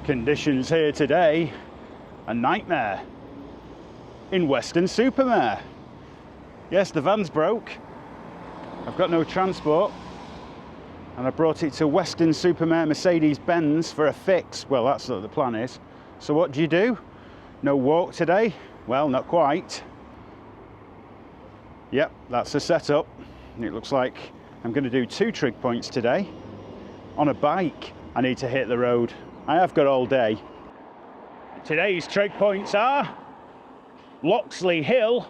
Conditions here today, a nightmare in Weston-super-Mare. Yes, the van's broke. I've got no transport, and I brought it to Weston-super-Mare Mercedes-Benz for a fix. Well, that's what the plan is. So what do? No walk today? Well, not quite. Yep, that's the setup. It looks like I'm going to do 2 trig points today on a bike. I need to hit the road. I have got all day. Today's trig points are Loxton Hill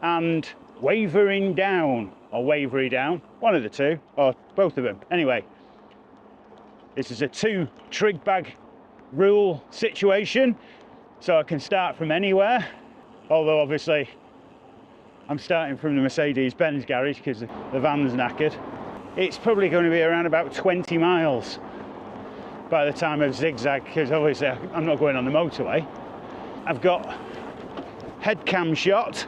and Wavering down, or Wavery down, one of the two, or both of them. Anyway, this is a 2 trig bag rule situation, so I can start from anywhere, although obviously I'm starting from the Mercedes-Benz garage because the van's knackered. It's probably going to be around about 20 miles by the time I've zigzagged, because obviously I'm not going on the motorway. I've got head cam shot.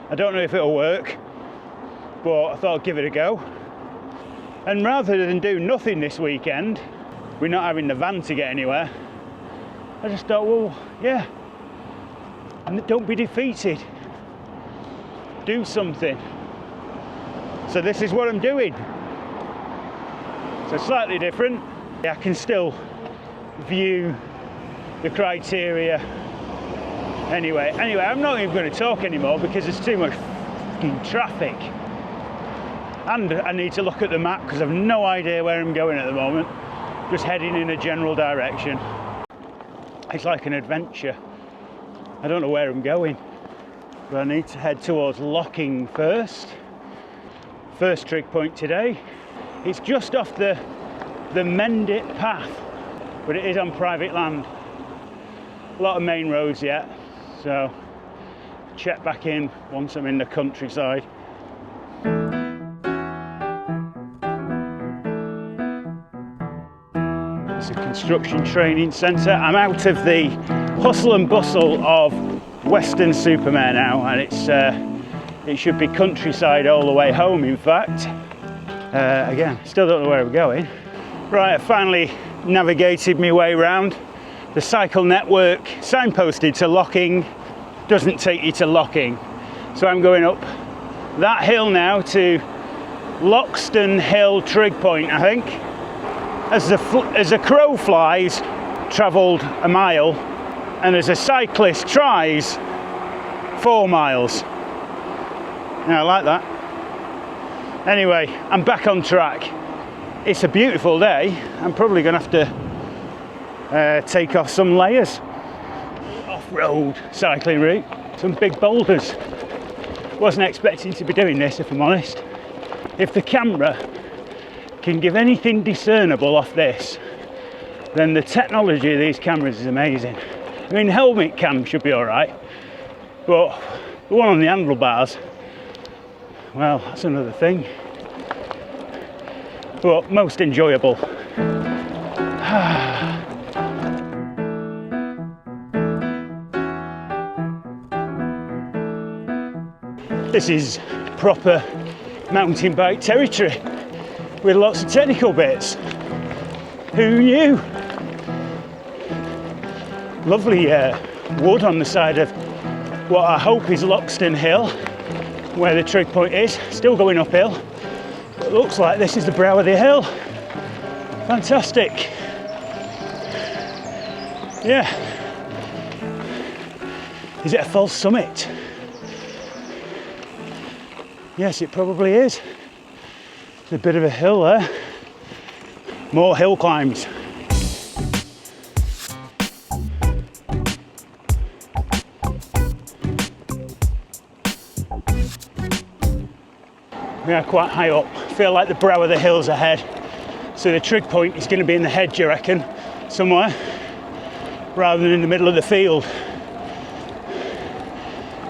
I don't know if it'll work, but I thought I'd give it a go. And rather than do nothing this weekend, we're not having the van to get anywhere, I just thought, well, yeah, and don't be defeated. Do something. So this is what I'm doing. So slightly different. I can still view the criteria. Anyway, I'm not even going to talk anymore because there's too much fucking traffic. And I need to look at the map because I've no idea where I'm going at the moment. Just heading in a general direction. It's like an adventure. I don't know where I'm going, but I need to head towards Locking first. First trig point today. It's just off the Mendit path, but it is on private land. A lot of main roads yet, so check back in once I'm in the countryside. It's a construction training centre. I'm out of the hustle and bustle of Weston-super-Mare now, and it should be countryside all the way home, in fact. Again, still don't know where we're going. Right, I finally navigated my way around. The cycle network signposted to Locking doesn't take you to Locking. So I'm going up that hill now to Loxton Hill trig point, I think. As a crow flies, travelled a mile, and as a cyclist tries, 4 miles. Yeah, I like that. Anyway, I'm back on track. It's a beautiful day. I'm probably going to have to take off some layers. Off-road cycling route. Some big boulders. Wasn't expecting to be doing this, if I'm honest. If the camera can give anything discernible off this, then the technology of these cameras is amazing. I mean, helmet cam should be alright, but the one on the handlebars, well, that's another thing. But most enjoyable. This is proper mountain bike territory with lots of technical bits. Who knew? Lovely wood on the side of what I hope is Loxton Hill, where the trig point is. Still going uphill. It looks like this is the brow of the hill. Fantastic. Yeah. Is it a false summit? Yes, it probably is. It's a bit of a hill there. More hill climbs. We are quite high up. Feel like the brow of the hill's ahead. So the trig point is going to be in the hedge, I reckon, somewhere, rather than in the middle of the field.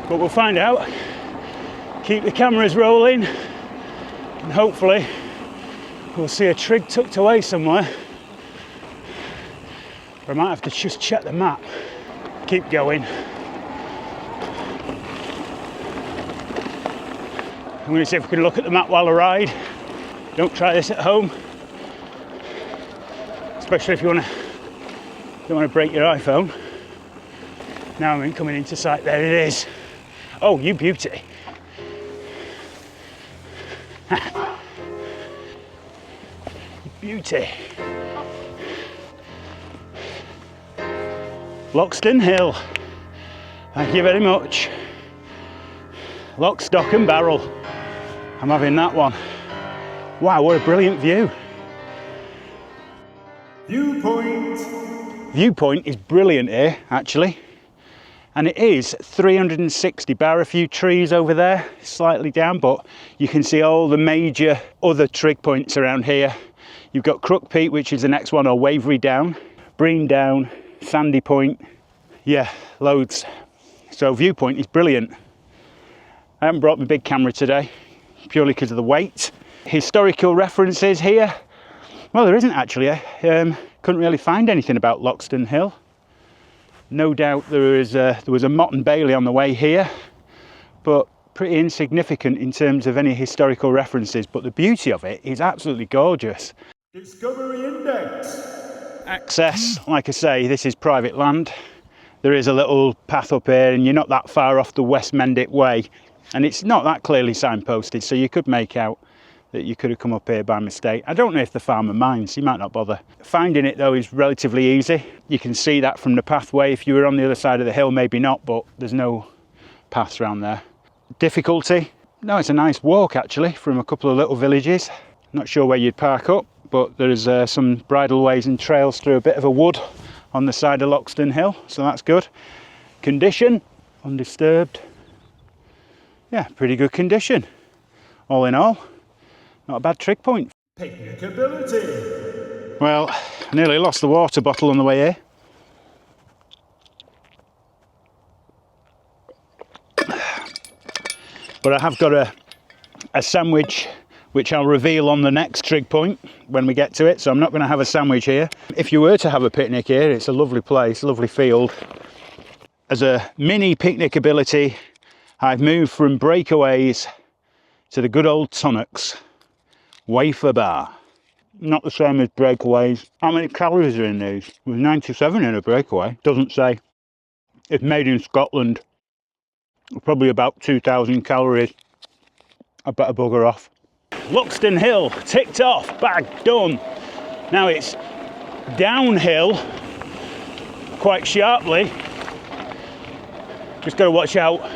But we'll find out. Keep the cameras rolling, and hopefully we'll see a trig tucked away somewhere. Or I might have to just check the map. Keep going. I'm going to see if we can look at the map while I ride. Don't try this at home, especially if you want to Don't want to break your iPhone. Now I'm coming into sight. There it is. Oh, you beauty. Beauty. Loxton Hill. Thank you very much. Lock, stock and barrel. I'm having that one. Wow, what a brilliant view. Viewpoint. Viewpoint is brilliant here, actually. And it is 360, bar a few trees over there, slightly down, but you can see all the major other trig points around here. You've got Crook Peak, which is the next one, or Wavering down, Breen down, Sandy Point. Yeah, loads. So viewpoint is brilliant. I haven't brought my big camera today, purely because of the weight. Historical references here. Well, there isn't actually. Couldn't really find anything about Loxton Hill. No doubt there was a Mott and Bailey on the way here, but pretty insignificant in terms of any historical references. But the beauty of it is absolutely gorgeous. Discovery Index. Access, like I say, this is private land. There is a little path up here and you're not that far off the West Mendip Way. And it's not that clearly signposted, so you could make out that you could have come up here by mistake. I don't know if the farmer minds, he might not bother. Finding it though is relatively easy. You can see that from the pathway. If you were on the other side of the hill, maybe not, but there's no paths around there. Difficulty? No, it's a nice walk actually from a couple of little villages. Not sure where you'd park up, but there's some bridleways and trails through a bit of a wood on the side of Loxton Hill, so that's good. Condition? Undisturbed. Yeah, pretty good condition. All in all, not a bad trig point. Picnicability. Well, I nearly lost the water bottle on the way here. But I have got a sandwich which I'll reveal on the next trig point when we get to it, so I'm not going to have a sandwich here. If you were to have a picnic here, it's a lovely place, a lovely field. As a mini picnicability, I've moved from breakaways to the good old tonics wafer bar. Not the same as breakaways. How many calories are in these? There's 97 in a breakaway. Doesn't say. It's made in Scotland. Probably about 2,000 calories. I better bugger off. Loxton Hill, ticked off, bag, done. Now it's downhill quite sharply. Just got to watch out.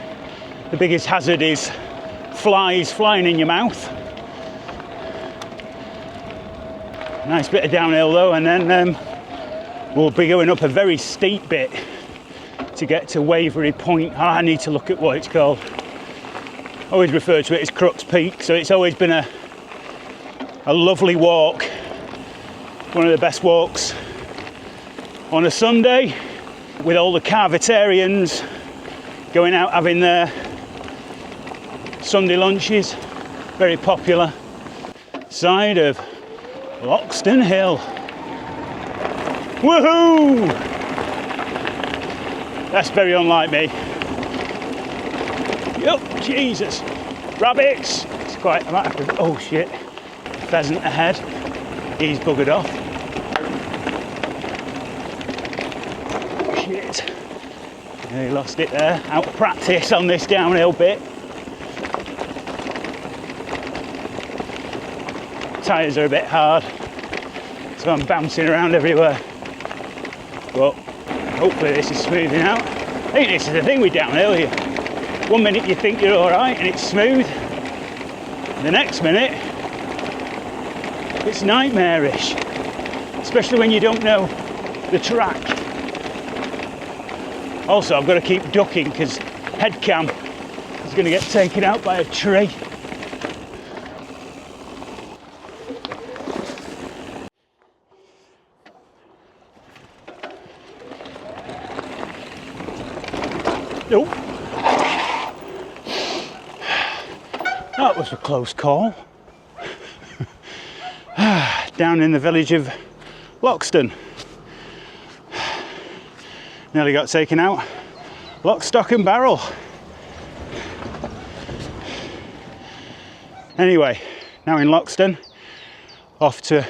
The biggest hazard is flies flying in your mouth. Nice bit of downhill though, and then we'll be going up a very steep bit to get to Wavering Point. I need to look at what it's called. Always refer to it as Crook Peak, so it's always been a lovely walk. One of the best walks on a Sunday, with all the carvetarians going out having their Sunday lunches. Very popular side of Loxton Hill. Woohoo! That's very unlike me. Yup, Jesus. Rabbits! It's quite, I might have to, oh shit. Pheasant ahead. He's buggered off. Shit. Nearly lost it there. Out of practice on this downhill bit. Tyres are a bit hard, so I'm bouncing around everywhere. But hopefully this is smoothing out. I think this is the thing with downhill. One minute you think you're alright and it's smooth. The next minute, it's nightmarish. Especially when you don't know the track. Also, I've got to keep ducking because head cam is going to get taken out by a tree. Nope. That was a close call. Down in the village of Loxton. Nearly got taken out. Lock, stock and barrel. Anyway, now in Loxton, off to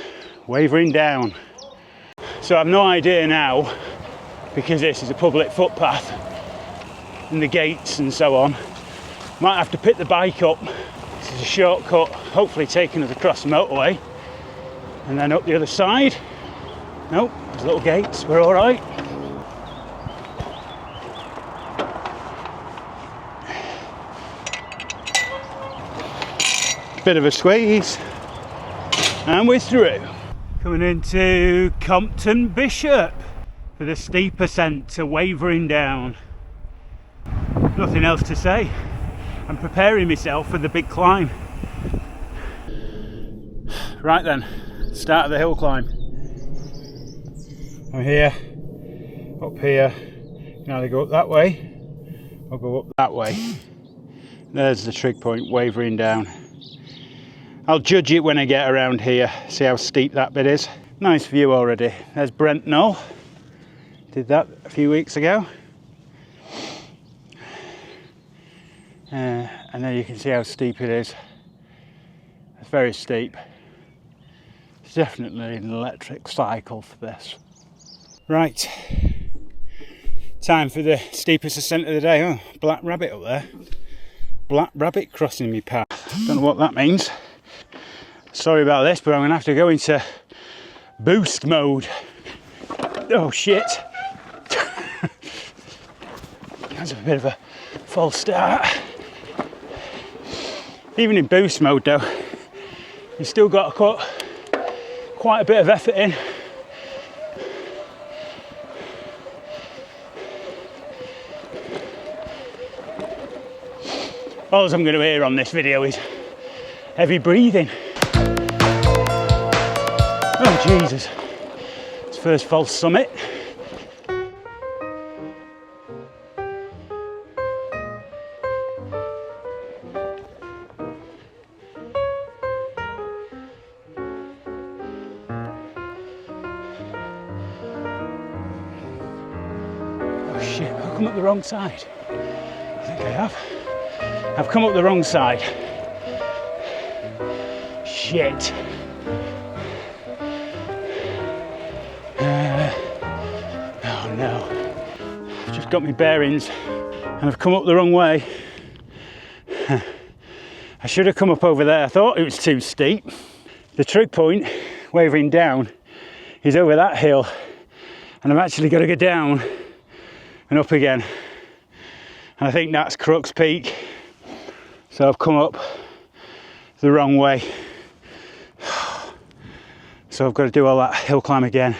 Wavering down. So I've no idea now because this is a public footpath and the gates and so on. Might have to pick the bike up. This is a shortcut, hopefully taking us across the motorway and then up the other side. Nope, there's little gates, we're all right. Bit of a squeeze and we're through. Coming into Compton Bishop for the steep ascent to Wavering Down. Nothing else to say. I'm preparing myself for the big climb. Right then, start of the hill climb. I'm here, up here. You can either go up that way or go up that way. There's the trig point, Wavering Down. I'll judge it when I get around here, see how steep that bit is. Nice view already. There's Brent Knoll. Did that a few weeks ago. And then you can see how steep it is. It's very steep. It's definitely an electric cycle for this. Right, time for the steepest ascent of the day. Oh, black rabbit up there. Black rabbit crossing my path. Don't know what that means. Sorry about this, but I'm gonna have to go into boost mode. Oh shit. That's a bit of a false start. Even in boost mode though, you still got to put quite a bit of effort in. All I'm going to hear on this video is heavy breathing. Oh Jesus, it's first false summit. Oh shit, I've come up the wrong side. I think I have. I've come up the wrong side. Shit. Oh no. I've just got my bearings and I've come up the wrong way. I should have come up over there. I thought it was too steep. The trig point, Wavering Down, is over that hill and I've actually got to go down and up again. And I think that's Crux Peak. So I've come up the wrong way. So I've got to do all that hill climb again.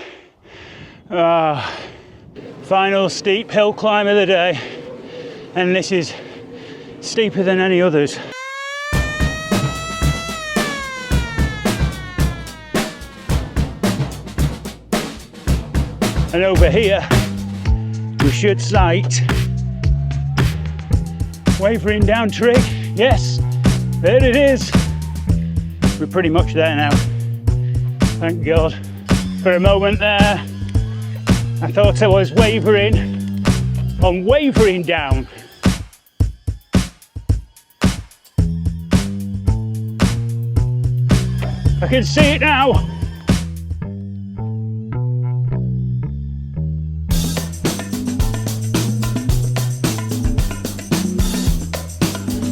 Final steep hill climb of the day. And this is steeper than any others. And over here, we should sight Wavering Down Trig. Yes, there it is. We're pretty much there now. Thank God. For a moment there, I thought I was wavering on Wavering Down. I can see it now.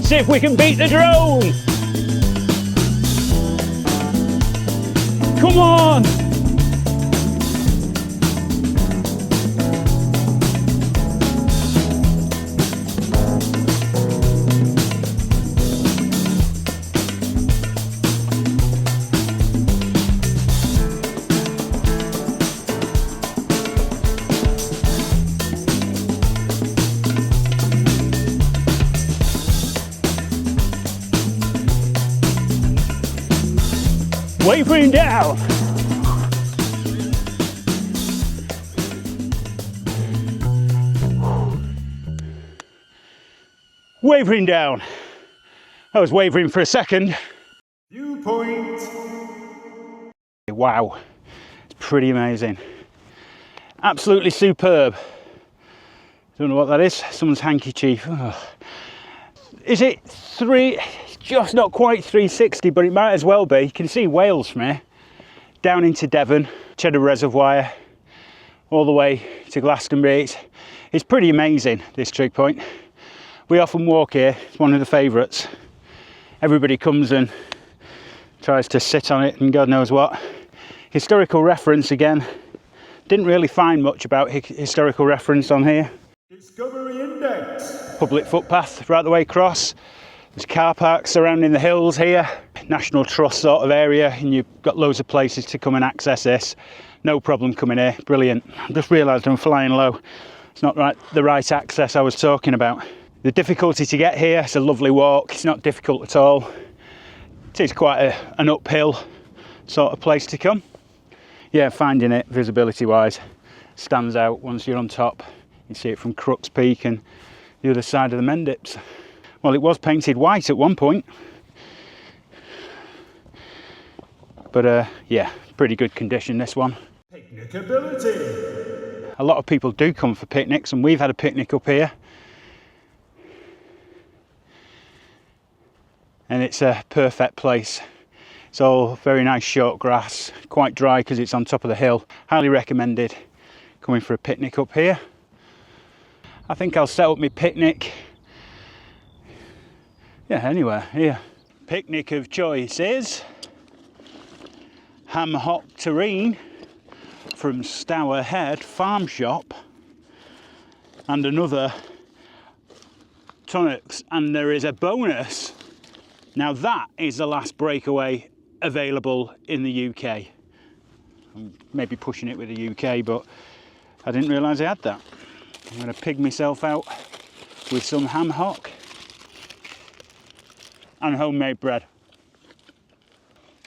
See if we can beat the drone. Come on. Wavering Down. Wavering Down. I was wavering for a second. Viewpoint. Wow, it's pretty amazing. Absolutely superb. Don't know what that is. Someone's handkerchief. Oh. Is it just not quite 360, but it might as well be. You can see Wales from here, down into Devon, Cheddar Reservoir, all the way to Glastonbury. It's pretty amazing, this trig point. We often walk here, it's one of the favourites. Everybody comes and tries to sit on it and God knows what. Historical reference again, didn't really find much about historical reference on here. Discovery Index. Public footpath right the way across. There's car parks surrounding the hills here. National Trust sort of area, and you've got loads of places to come and access this. No problem coming here, brilliant. I just realised I'm flying low. It's not the right access I was talking about. The difficulty to get here, it's a lovely walk. It's not difficult at all. It is quite an uphill sort of place to come. Yeah, finding it visibility wise stands out once you're on top. You see it from Crux Peak and the other side of the Mendips. Well, it was painted white at one point, but yeah, pretty good condition this one. Picnicability. A lot of people do come for picnics, and we've had a picnic up here. And it's a perfect place. It's all very nice short grass, quite dry because it's on top of the hill. Highly recommended coming for a picnic up here. I think I'll set up my picnic, yeah, anywhere here. Picnic of choice is ham hock terrine from Stour Head Farm Shop, and another tonics, and there is a bonus. Now that is the last breakaway available in the UK. I'm maybe pushing it with the UK, but I didn't realise I had that. I'm going to pig myself out with some ham hock and homemade bread.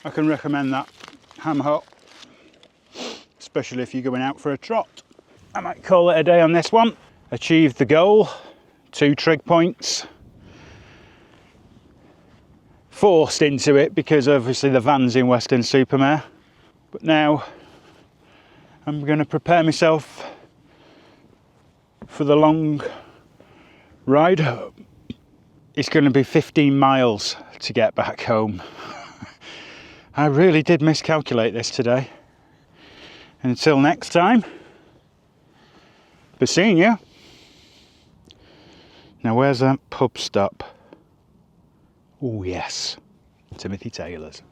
I can recommend that ham hock, especially if you're going out for a trot. I might call it a day on this one. Achieved the goal, 2 trig points. Forced into it because obviously the van's in Weston Supermare. But now I'm going to prepare myself for the long ride home. It's going to be 15 miles to get back home. I really did miscalculate this today. And until next time, be seeing you. Now where's that pub stop? Oh yes, Timothy Taylor's.